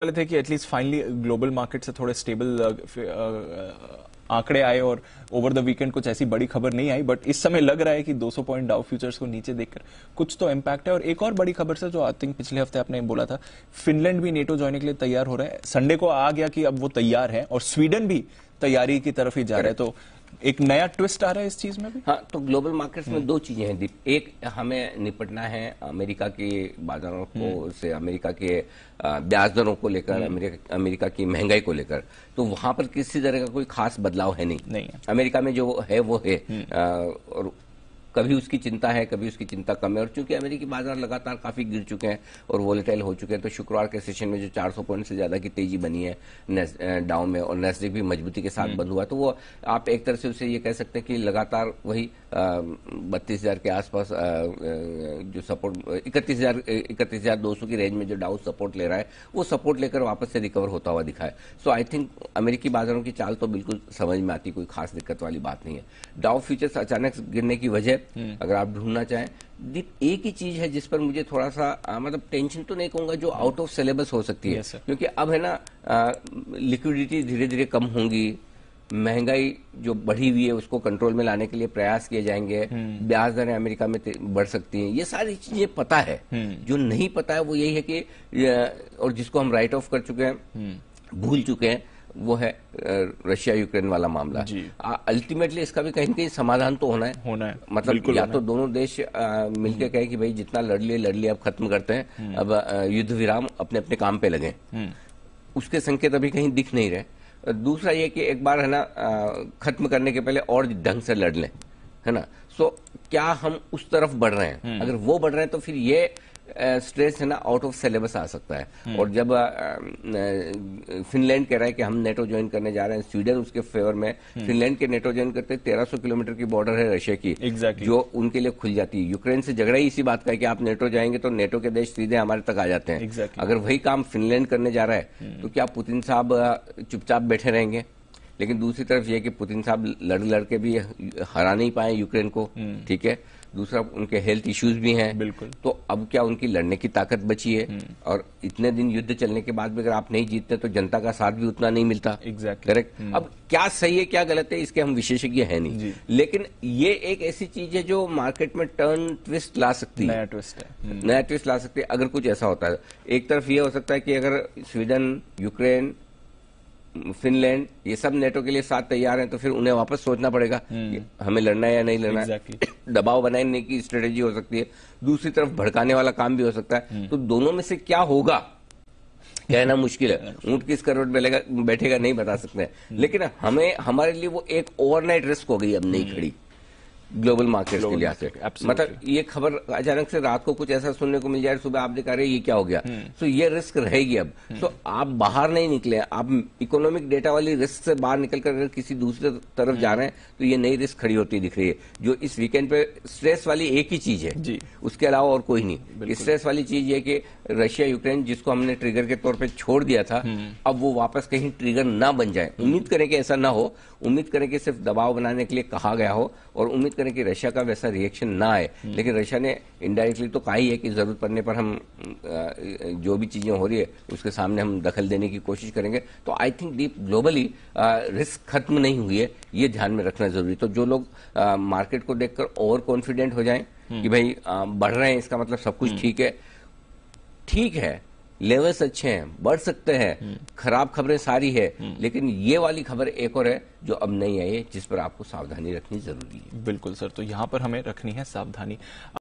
वाले थे कि एटलीस्ट फाइनली ग्लोबल मार्केट से थोड़े स्टेबल आंकड़े आए और ओवर द वीकेंड कुछ ऐसी बड़ी खबर नहीं आई, बट इस समय लग रहा है कि 200 पॉइंट डाउ फ्यूचर्स को नीचे देखकर कुछ तो इम्पैक्ट है। और एक और बड़ी खबर से जो आई थिंक पिछले हफ्ते आपने बोला था, फिनलैंड भी नेटो ज्वाइन के लिए तैयार हो रहा है। संडे को आ गया कि अब वो तैयार है और स्वीडन भी तैयारी की तरफ ही जा रहा है, तो एक नया ट्विस्ट आ रहा है इस चीज में भी। हाँ, तो ग्लोबल मार्केट्स में दो चीजें हैं दीप। एक, हमें निपटना है अमेरिका के बाजारों को से, अमेरिका के ब्याज दरों को लेकर, अमेरिका की महंगाई को लेकर। तो वहां पर किसी तरह का कोई खास बदलाव है नहीं है। अमेरिका में जो है वो है, और कभी उसकी चिंता है, कभी उसकी चिंता कम है। और चूंकि अमेरिकी बाजार लगातार काफी गिर चुके हैं और वोलेटाइल हो चुके हैं, तो शुक्रवार के सेशन में जो 400 पॉइंट से ज्यादा की तेजी बनी है डाउ में, और नैस्डैक भी मजबूती के साथ बंद हुआ, तो वो आप एक तरह से उसे ये कह सकते हैं कि लगातार वही 32,000 के आसपास जो सपोर्ट 31,200 की रेंज में जो डाउ सपोर्ट ले रहा है, वो सपोर्ट लेकर वापस से रिकवर होता हुआ दिखा है। सो आई थिंक अमेरिकी बाजारों की चाल तो बिल्कुल समझ में आती, कोई खास दिक्कत वाली बात नहीं है। डाउ फ्यूचर्स अचानक गिरने की वजह अगर आप ढूंढना चाहें, एक ही चीज है जिस पर मुझे थोड़ा सा मतलब टेंशन तो नहीं कहूंगा, जो आउट ऑफ सिलेबस हो सकती है। क्योंकि अब है ना, लिक्विडिटी धीरे धीरे कम होंगी, महंगाई जो बढ़ी हुई है उसको कंट्रोल में लाने के लिए प्रयास किए जाएंगे, ब्याज दरें अमेरिका में बढ़ सकती हैं, ये सारी चीजें पता है। जो नहीं पता है वो यही है कि, और जिसको हम राइट ऑफ कर चुके हैं, भूल चुके हैं, वो है रशिया यूक्रेन वाला मामला। अल्टीमेटली इसका भी कहीं न कहीं समाधान तो होना है। मतलब या तो दोनों देश मिलकर कहें कि भाई जितना लड़ लिए अब खत्म करते हैं, अब युद्ध विराम, अपने अपने काम पे लगे। उसके संकेत अभी कहीं दिख नहीं रहे। दूसरा ये कि एक बार है ना, खत्म करने के पहले और ढंग से लड़ लें, है ना। सो क्या हम उस तरफ बढ़ रहे हैं? अगर वो बढ़ रहे हैं तो फिर ये स्ट्रेस है ना, आउट ऑफ सिलेबस आ सकता है। और जब फिनलैंड कह रहा है कि हम नेटो ज्वाइन करने जा रहे हैं, स्वीडन उसके फेवर में, फिनलैंड के नेटो ज्वाइन करते 1300 किलोमीटर की बॉर्डर है रशिया की, जो उनके लिए खुल जाती है। यूक्रेन से झगड़ा ही इसी बात का है कि आप नेटो जाएंगे तो नेटो के देश सीधे हमारे तक आ जाते हैं। अगर वही काम फिनलैंड करने जा रहा है तो क्या पुतिन साहब चुपचाप बैठे रहेंगे? लेकिन दूसरी तरफ यह कि पुतिन साहब लड़ के भी हरा नहीं पाए यूक्रेन को, ठीक है। दूसरा, उनके हेल्थ इश्यूज भी हैं, बिल्कुल। तो अब क्या उनकी लड़ने की ताकत बची है? और इतने दिन युद्ध चलने के बाद भी अगर आप नहीं जीतते तो जनता का साथ भी उतना नहीं मिलता। करेक्ट। अब क्या सही है क्या गलत है इसके हम विशेषज्ञ हैं नहीं, लेकिन ये एक ऐसी चीज है जो मार्केट में टर्न ट्विस्ट ला सकती है, नया ट्विस्ट ला सकती है अगर कुछ ऐसा होता है। एक तरफ ये हो सकता है कि अगर स्वीडन, यूक्रेन, फिनलैंड ये सब नेटो के लिए साथ तैयार हैं, तो फिर उन्हें वापस सोचना पड़ेगा कि हमें लड़ना है या नहीं लड़ना है। दबाव बनाने की स्ट्रेटेजी हो सकती है, दूसरी तरफ भड़काने वाला काम भी हो सकता है। तो दोनों में से क्या होगा कहना मुश्किल है। ऊंट किस करवट बैठेगा नहीं बता सकते, लेकिन हमारे लिए वो एक ओवरनाइट रिस्क हो गई, अब नहीं खड़ी ग्लोबल मार्केट के लिहाज से। मतलब ये खबर अचानक से रात को कुछ ऐसा सुनने को मिल जाए, सुबह आप दिखा रहे ये क्या हो गया, तो ये रिस्क रहेगी अब। तो आप बाहर नहीं निकले, आप इकोनॉमिक डेटा वाली रिस्क से बाहर निकलकर अगर किसी दूसरे तरफ जा रहे हैं तो ये नई रिस्क खड़ी होती दिख रही है। जो इस वीकेंड पे स्ट्रेस वाली एक ही चीज है, उसके अलावा और कोई नहीं। स्ट्रेस वाली चीज ये कि रशिया यूक्रेन जिसको हमने ट्रिगर के तौर पर छोड़ दिया था, अब वो वापस कहीं ट्रिगर ना बन जाए। उम्मीद करें कि ऐसा ना हो, उम्मीद करें कि सिर्फ दबाव बनाने के लिए कहा गया हो, और उम्मीद करें कि रशिया का वैसा रिएक्शन ना आए। लेकिन रशिया ने इनडायरेक्टली तो कहा ही है कि जरूरत पड़ने पर हम जो भी चीजें हो रही है उसके सामने हम दखल देने की कोशिश करेंगे। तो I think deep globally risk खत्म नहीं हुई है, ये ध्यान में रखना जरूरी। तो जो लोग मार्केट को देखकर ओवर कॉन्फिडेंट हो जाएं कि भाई बढ़ रहे हैं इसका मतलब सब कुछ ठीक है, लेवल्स अच्छे हैं, बढ़ सकते हैं, खराब खबरें सारी है, लेकिन ये वाली खबर एक और है जो अब नहीं आई है, जिस पर आपको सावधानी रखनी जरूरी है। बिल्कुल सर, तो यहां पर हमें रखनी है सावधानी।